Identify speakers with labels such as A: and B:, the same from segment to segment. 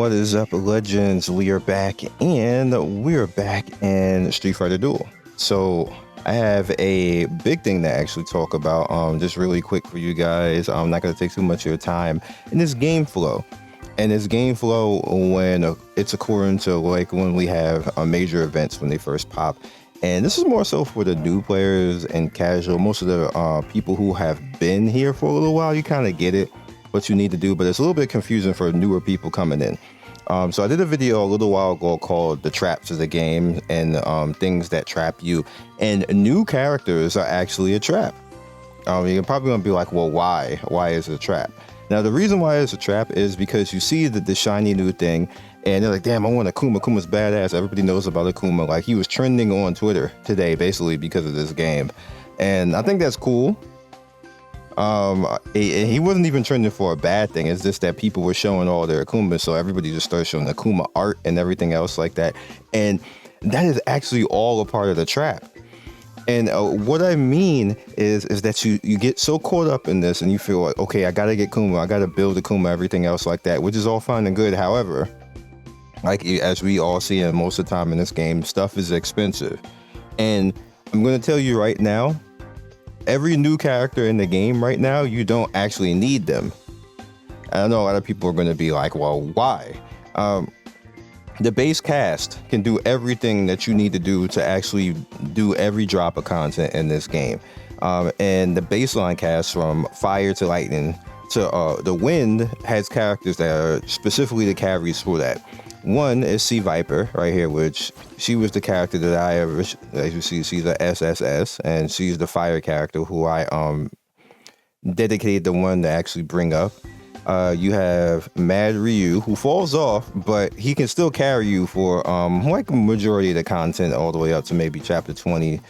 A: What is up, legends? We are back, and we're back in Street Fighter Duel. So I have a big thing to actually talk about. Just really quick for you guys. I'm not going to take too much of your time. In this game flow, when it's according to like when we have major events when they first pop. And this is more so for the new players and casual. Most of the people who have been here for a little while, you kind of get it, what you need to do, but it's a little bit confusing for newer people coming in. So I did a video a little while ago called The Traps of the Game and things that trap you. And new characters are actually a trap. You're probably going to be like, well, why? Why is it a trap? Now, the reason why it's a trap is because you see the shiny new thing, and they're like, damn, I want Akuma. Akuma's badass. Everybody knows about Akuma. Like, he was trending on Twitter today, basically, because of this game. And I think that's cool. He wasn't even trending for a bad thing. It's just that people were showing all their Akuma, so everybody just started showing Akuma art and everything else like that. And that is actually all a part of the trap. And what I mean is that you get so caught up in this and you feel like, okay, I gotta get Akuma, I gotta build Akuma, everything else like that, which is all fine and good. However, like as we all see in most of the time in this game, stuff is expensive. And I'm gonna tell you right now, every new character in the game right now, you don't actually need them. I know a lot of people are going to be like, well, why? The base cast can do everything that you need to do to actually do every drop of content in this game. And the baseline cast from fire to lightning to the wind has characters that are specifically the carries for that. One is Sea Viper right here, which she was the character that I ever, as you see, she's a SSS, and she's the fire character who I dedicated the one to actually bring up. You have Mad Ryu, who falls off, but he can still carry you for like a majority of the content all the way up to maybe chapter 20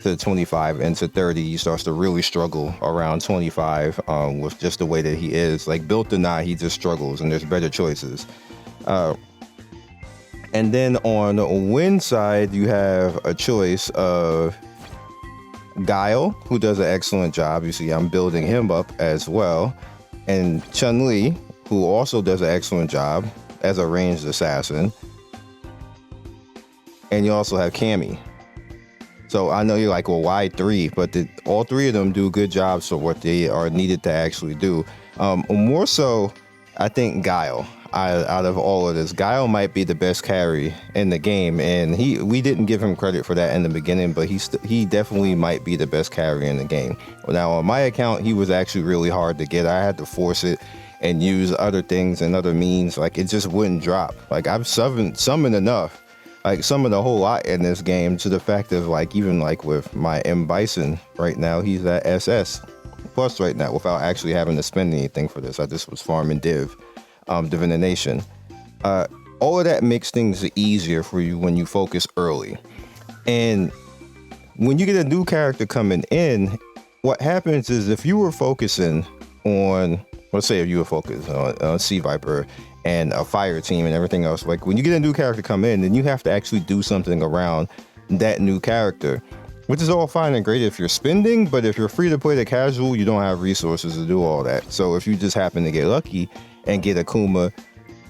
A: to 25, and to 30 he starts to really struggle around 25 with just the way that he is. Like, built or not, he just struggles, and there's better choices. And then on the wind side, you have a choice of Guile, who does an excellent job. You see, I'm building him up as well. And Chun-Li, who also does an excellent job as a ranged assassin. And you also have Cammy. So I know you're like, well, why three? But all three of them do good jobs for what they are needed to actually do. More so, I think Guile. Out of all of this, Guile might be the best carry in the game, and we didn't give him credit for that in the beginning, but he definitely might be the best carry in the game. Now on my account, he was actually really hard to get. I had to force it and use other things and other means. Like, it just wouldn't drop. Like, I've summoned enough, like summoned a whole lot in this game, to the fact of like, even like with my M Bison right now, he's at SS plus right now without actually having to spend anything for this. I just was farming divination. All of that makes things easier for you when you focus early. And when you get a new character coming in, what happens is, if you were focusing on, let's say if you were focused on Sea Viper and a fire team and everything else, like when you get a new character come in, then you have to actually do something around that new character, which is all fine and great if you're spending, but if you're free to play the casual, you don't have resources to do all that. So if you just happen to get lucky and get Akuma,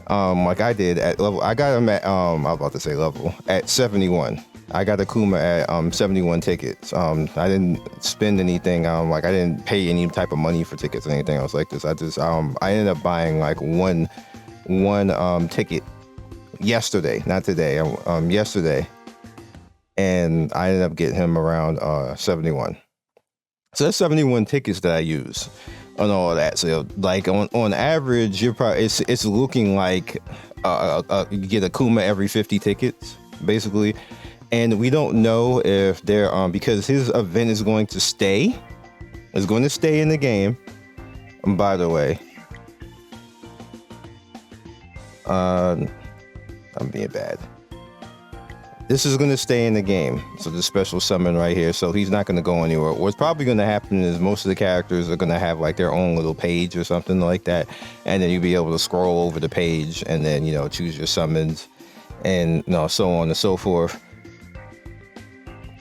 A: like I did at level, I got him at I was about to say level at 71. I got Akuma at 71 tickets. I didn't spend anything. Like, I didn't pay any type of money for tickets or anything else like this. I just I ended up buying like one ticket yesterday, not today. Yesterday, and I ended up getting him around 71. So that's 71 tickets that I use on all that. So like on average, you're probably it's looking like you get Akuma every 50 tickets basically. And we don't know if they're because his event is going to stay in the game. And by the way, I'm being bad. This is going to stay in the game. So the special summon right here. So he's not going to go anywhere. What's probably going to happen is most of the characters are going to have like their own little page or something like that. And then you'll be able to scroll over the page and then, choose your summons and so on and so forth.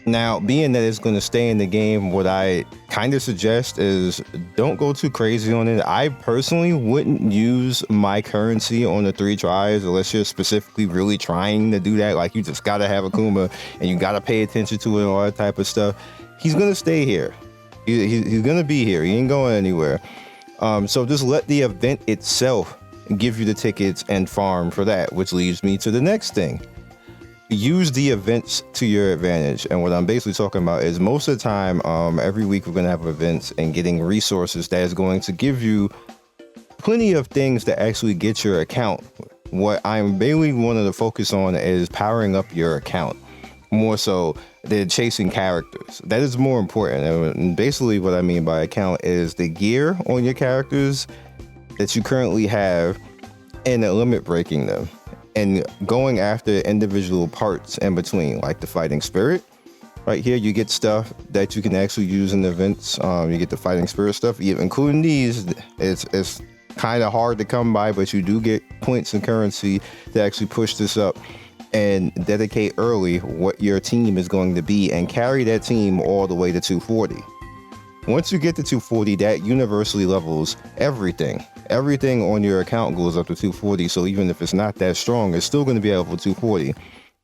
A: Now, being that it's going to stay in the game, what I kind of suggest is don't go too crazy on it. I personally wouldn't use my currency on the 3 tries unless you're specifically really trying to do that. Like you just gotta have Akuma and you gotta pay attention to it and all that type of stuff. He's gonna stay here. He's gonna be here. He ain't going anywhere. So just let the event itself give you the tickets and farm for that, which leads me to the next thing. Use the events to your advantage. And what I'm basically talking about is most of the time, every week we're going to have events and getting resources that is going to give you plenty of things to actually get your account. What I'm mainly wanting to focus on is powering up your account more so than chasing characters. That is more important. And basically what I mean by account is the gear on your characters that you currently have and limit breaking them. And going after individual parts in between, like the fighting spirit. Right here, you get stuff that you can actually use in events. You get the fighting spirit stuff, including these. It's kind of hard to come by, but you do get points and currency to actually push this up and dedicate early what your team is going to be and carry that team all the way to 240. Once you get to 240, that universally levels everything. Everything on your account goes up to 240, so even if it's not that strong, it's still going to be able to 240.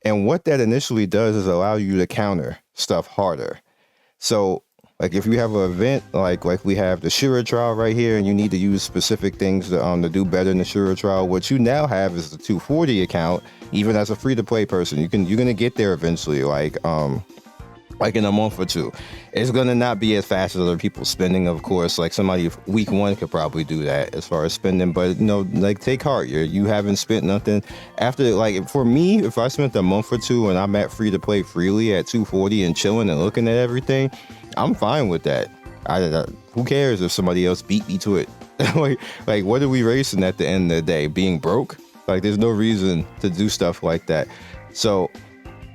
A: And what that initially does is allow you to counter stuff harder. So, like if you have an event, like we have the Shura trial right here, and you need to use specific things to do better in the Shura trial, what you now have is the 240 account, even as a free-to-play person. You're going to get there eventually, like in a month or two. It's going to not be as fast as other people spending, of course. Like somebody week 1 could probably do that as far as spending, but like take heart. You haven't spent nothing after. Like for me, if I spent a month or two and I'm at free to play freely at 240 and chilling and looking at everything, I'm fine with that. Who cares if somebody else beat me to it? like what are we racing at the end of the day? Being broke? Like there's no reason to do stuff like that. So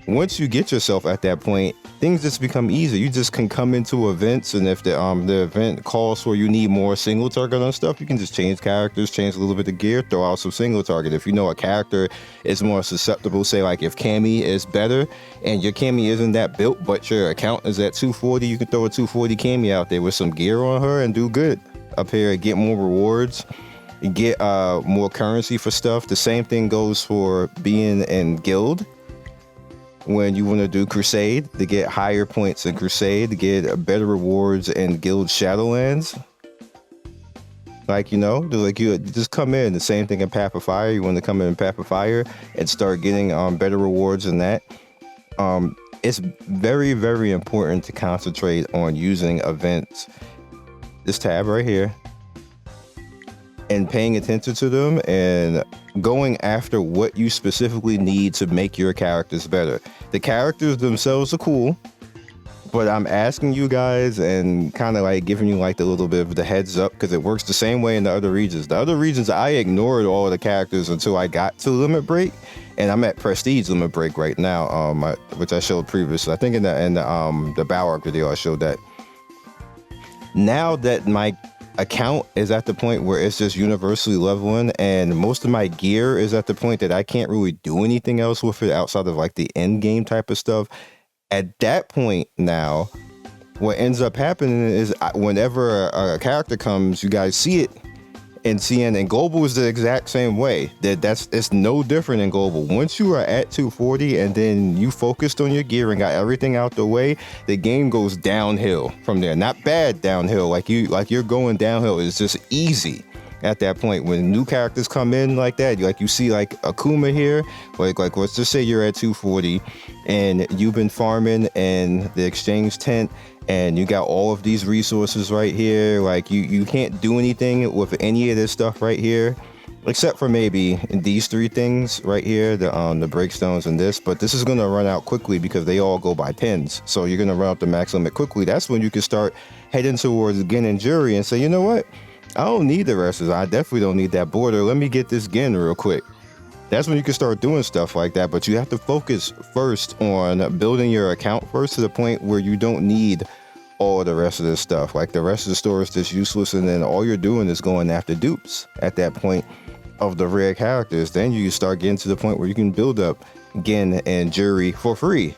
A: once you get yourself at that point, things just become easy. You just can come into events, and if the event calls for you need more single target on stuff, you can just change characters, change a little bit of gear, throw out some single target. If you know a character is more susceptible, say like if Cammy is better and your Cammy isn't that built, but your account is at 240, you can throw a 240 Cammy out there with some gear on her and do good up here, get more rewards, get more currency for stuff. The same thing goes for being in guild. When you want to do Crusade, to get higher points in Crusade, to get better rewards in Guild Shadowlands. Like, you just come in. The same thing in Path of Fire. You want to come in Path of Fire and start getting better rewards in that. It's very, very important to concentrate on using events. This tab right here. And paying attention to them and going after what you specifically need to make your characters better. The characters themselves are cool, but I'm asking you guys and kind of like giving you like a little bit of the heads up because it works the same way in the other regions. The other regions, I ignored all of the characters until I got to Limit Break, and I'm at Prestige Limit Break right now, which I showed previously. I think in the Balrog video I showed that. Now that my account is at the point where it's just universally leveling and most of my gear is at the point that I can't really do anything else with it outside of like the end game type of stuff. At that point now, what ends up happening is whenever a character comes, you guys see it in Scion, and Global is the exact same way. It's no different in Global. Once you are at 240 and then you focused on your gear and got everything out the way, the game goes downhill from there. Not bad downhill, like you're going downhill. It's just easy at that point. When new characters come in like that, you see like Akuma here, like let's just say you're at 240 and you've been farming in the exchange tent and you got all of these resources right here. Like you can't do anything with any of this stuff right here, except for maybe these 3 things right here, the breakstones and this. But this is gonna run out quickly because they all go by 10s. So you're gonna run out the max limit quickly. That's when you can start heading towards Gen and Jury and say, you know what? I don't need the rest of it. I definitely don't need that border. Let me get this Gen real quick. That's when you can start doing stuff like that. But you have to focus first on building your account first to the point where you don't need all the rest of this stuff. Like the rest of the store is just useless, and then all you're doing is going after dupes at that point of the rare characters. Then you start getting to the point where you can build up Gen and Jury for free,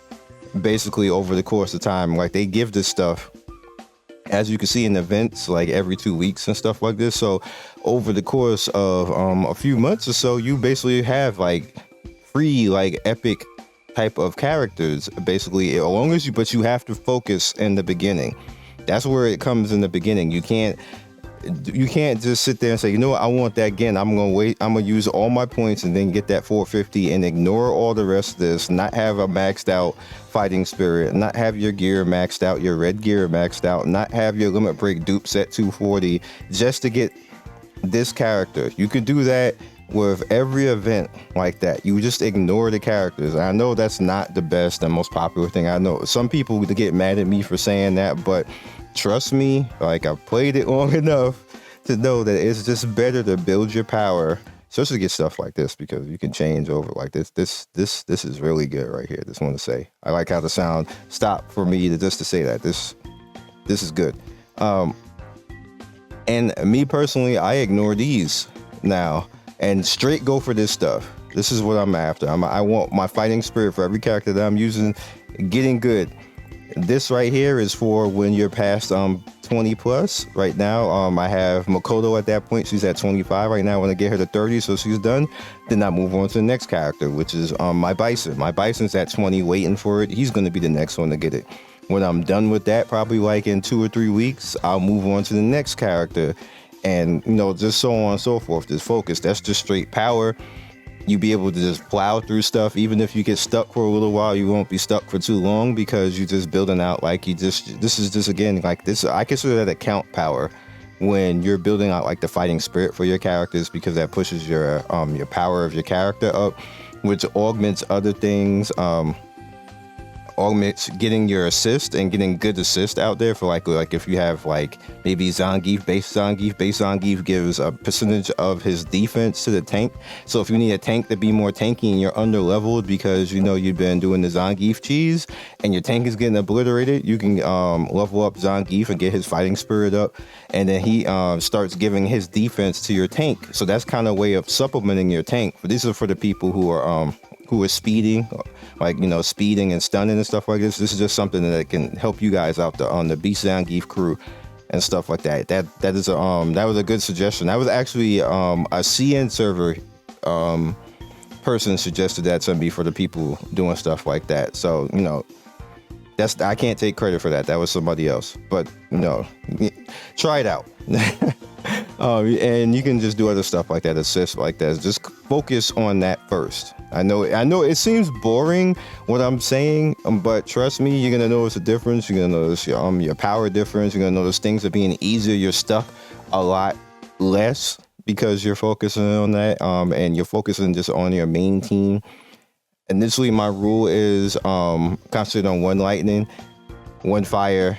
A: basically over the course of time. Like they give this stuff as you can see in events like every 2 weeks and stuff like this. So over the course of a few months or so, you basically have like free like epic type of characters basically, as long as but you have to focus in the beginning. That's where it comes in the beginning. You can't just sit there and say, you know what, I want that again. I'm gonna wait. I'm gonna use all my points and then get that 450 and ignore all the rest of this. Not have a maxed out fighting spirit. Not have your gear maxed out. Your red gear maxed out. Not have your limit break dupe set 240 just to get this character. You could do that with every event like that. You just ignore the characters. I know that's not the best and most popular thing. I know some people would get mad at me for saying that, but trust me, like I've played it long enough to know that it's just better to build your power, especially to get stuff like this, because you can change over like this. This is really good right here. Just want to say, I like how the sound stopped for me to say that this is good. And me personally, I ignore these now and straight go for this stuff. This is what I'm after. I want my fighting spirit for every character that I'm using getting good. This right here is for when you're past 20 plus. Right now, I have Makoto at that point. She's at 25 right now. I want to get her to 30, so she's done. Then I move on to the next character, which is my Bison. My Bison's at 20, waiting for it. He's going to be the next one to get it. When I'm done with that, probably like in 2 or 3 weeks, I'll move on to the next character. And, you know, just so on and so forth. Just focus. That's just straight power. You be able to just plow through stuff. Even if you get stuck for a little while, you won't be stuck for too long because you're just building out like this is just, again, like this. I consider that account power when you're building out like the fighting spirit for your characters, because that pushes your power of your character up, which augments other things. Augments getting your assist and getting good assist out there for like if you have like maybe Zangief, base Zangief gives a percentage of his defense to the tank. So if you need a tank to be more tanky and you're under leveled because you know you've been doing the Zangief cheese and your tank is getting obliterated, you can level up Zangief and get his fighting spirit up, and then he starts giving his defense to your tank. So that's kind of a way of supplementing your tank. But these are for the people who are speeding, like, you know, speeding and stunning and stuff like this. This is just something that can help you guys out on the Beast Zangief crew and stuff like that. That was a good suggestion. That was actually a Scion server person suggested that to me for the people doing stuff like that. So, you know, I can't take credit for that. That was somebody else. But, you know, try it out. And you can just do other stuff like that, assist like that. Just focus on that first. I know it seems boring what I'm saying, but trust me, you're gonna notice a difference. You're gonna notice your power difference. You're gonna notice things are being easier. You're stuck a lot less because you're focusing on that, and you're focusing just on your main team. Initially, my rule is concentrate on one lightning, one fire,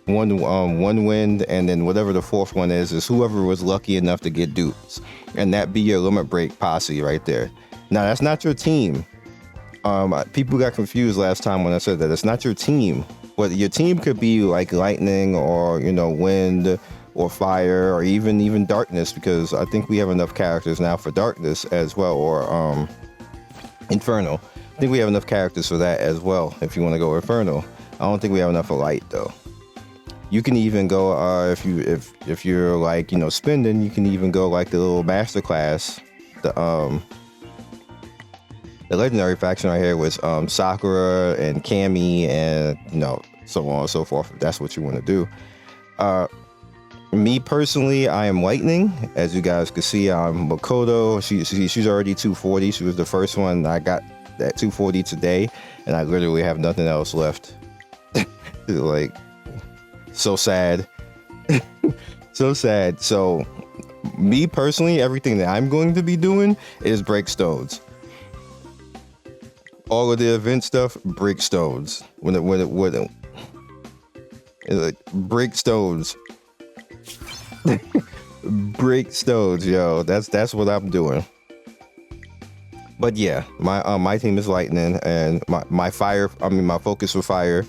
A: one wind, and then whatever the fourth one is whoever was lucky enough to get dupes, and that be your limit break posse right there. Now that's not your team. People got confused last time when I said that. It's not your team. But your team could be like lightning, or, you know, wind, or fire, or even darkness, because I think we have enough characters now for darkness as well, or infernal. I think we have enough characters for that as well if you want to go infernal. I don't think we have enough for light though. You can even go if you're like, you know, spending, you can even go like the little master class. The legendary faction right here was Sakura and Cammy, and, you know, so on and so forth, if that's what you want to do. Me personally, I am lightning. As you guys can see, I'm Makoto. She's already 240. She was the first one. I got that 240 today, and I literally have nothing else left. Like, so sad. So sad. So me personally, everything that I'm going to be doing is break stones. All of the event stuff, break stones. When it break stones. Break stones, yo. That's what I'm doing. But yeah, my team is lightning, and my focus for fire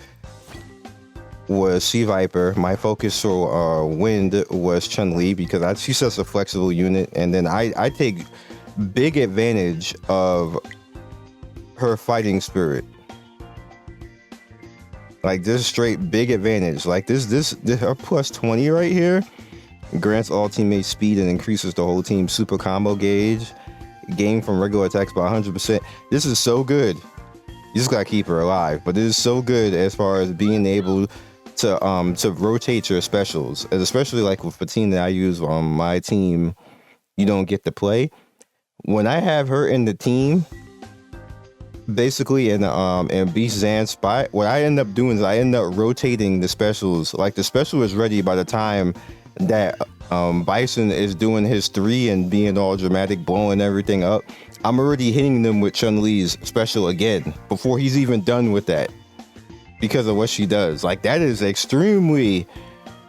A: was Sea Viper. My focus for wind was Chun-Li, because she's such a flexible unit, and then I take big advantage of her fighting spirit. Like this straight big advantage. Like this her plus 20 right here grants all teammates speed and increases the whole team's super combo gauge. Gain from regular attacks by 100%. This is so good. You just gotta keep her alive, but it is so good as far as being able to rotate your specials, and especially like with the team that I use on my team, you don't get to play. When I have her in the team, basically in Beast Zan's spot, what I end up doing is I end up rotating the specials. Like the special is ready by the time that Bison is doing his 3 and being all dramatic, blowing everything up. I'm already hitting them with Chun-Li's special again before he's even done with that, because of what she does. Like that is extremely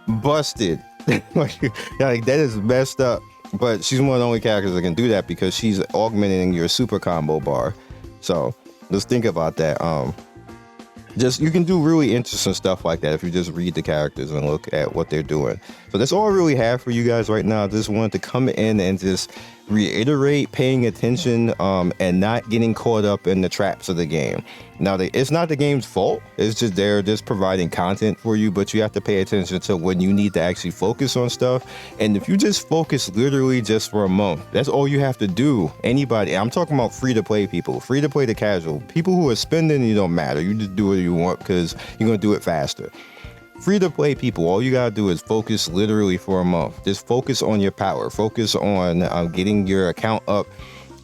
A: busted. like that is messed up. But she's one of the only characters that can do that because she's augmenting your super combo bar. So let's think about that. Just you can do really interesting stuff like that if you just read the characters and look at what they're doing. So that's all I really have for you guys right now. I just wanted to come in and just reiterate paying attention and not getting caught up in the traps of the game. Now, it's not the game's fault. It's just they're just providing content for you, but you have to pay attention to when you need to actually focus on stuff. And if you just focus literally just for a month, that's all you have to do. Anybody, I'm talking about free to play people, free to play to casual people who are spending, you don't matter. You just do what you want because you're going to do it faster. Free to play people, all you gotta do is focus literally for a month. Just focus on your power, focus on getting your account up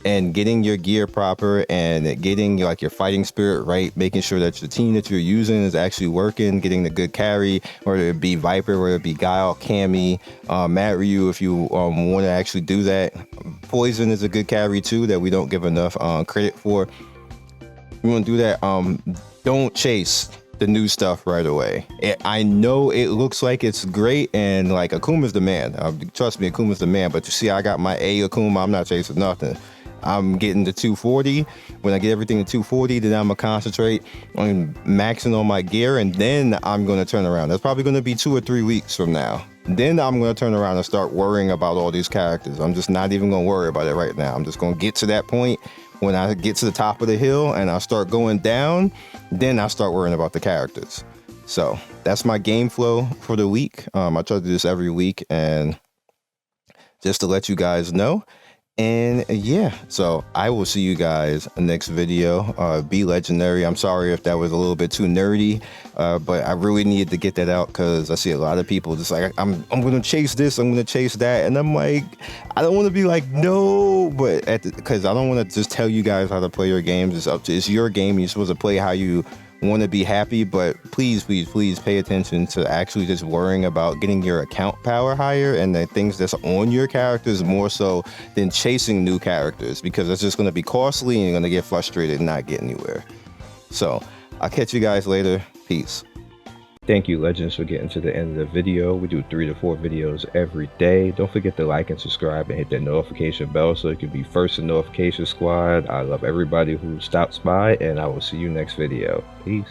A: and getting your gear proper and getting like your fighting spirit right, making sure that the team that you're using is actually working, getting the good carry, whether it be Viper, whether it be Guile, Cammy, Mad Ryu if you want to actually do that. Poison is a good carry too that we don't give enough credit for. You want to do that, don't chase the new stuff right away. I know it looks like it's great and like Akuma's the man. Trust me, Akuma's the man, but you see I got my A Akuma, I'm not chasing nothing. I'm getting to 240. When I get everything to 240, then I'm gonna concentrate on maxing on my gear, and then I'm gonna turn around. That's probably gonna be 2 or 3 weeks from now. Then I'm gonna turn around and start worrying about all these characters. I'm just not even gonna worry about it right now. I'm just gonna get to that point. When I get to the top of the hill and I start going down, then I start worrying about the characters. So that's my game flow for the week. I try to do this every week, and just to let you guys know. And yeah, so I will see you guys next video. Be legendary. I'm sorry if that was a little bit too nerdy, but I really needed to get that out because I see a lot of people just like, I'm gonna chase this, I'm gonna chase that, and I'm like, I don't want to be like no, but because I don't want to just tell you guys how to play your games. It's your game. You're supposed to play how you want to be happy, but please pay attention to actually just worrying about getting your account power higher and the things that's on your characters more so than chasing new characters, because it's just going to be costly and you're going to get frustrated and not get anywhere. So I'll catch you guys later. Peace. Thank you, Legends, for getting to the end of the video. We do 3 to 4 videos every day. Don't forget to like and subscribe and hit that notification bell so you can be first in notification squad. I love everybody who stops by, and I will see you next video. Peace.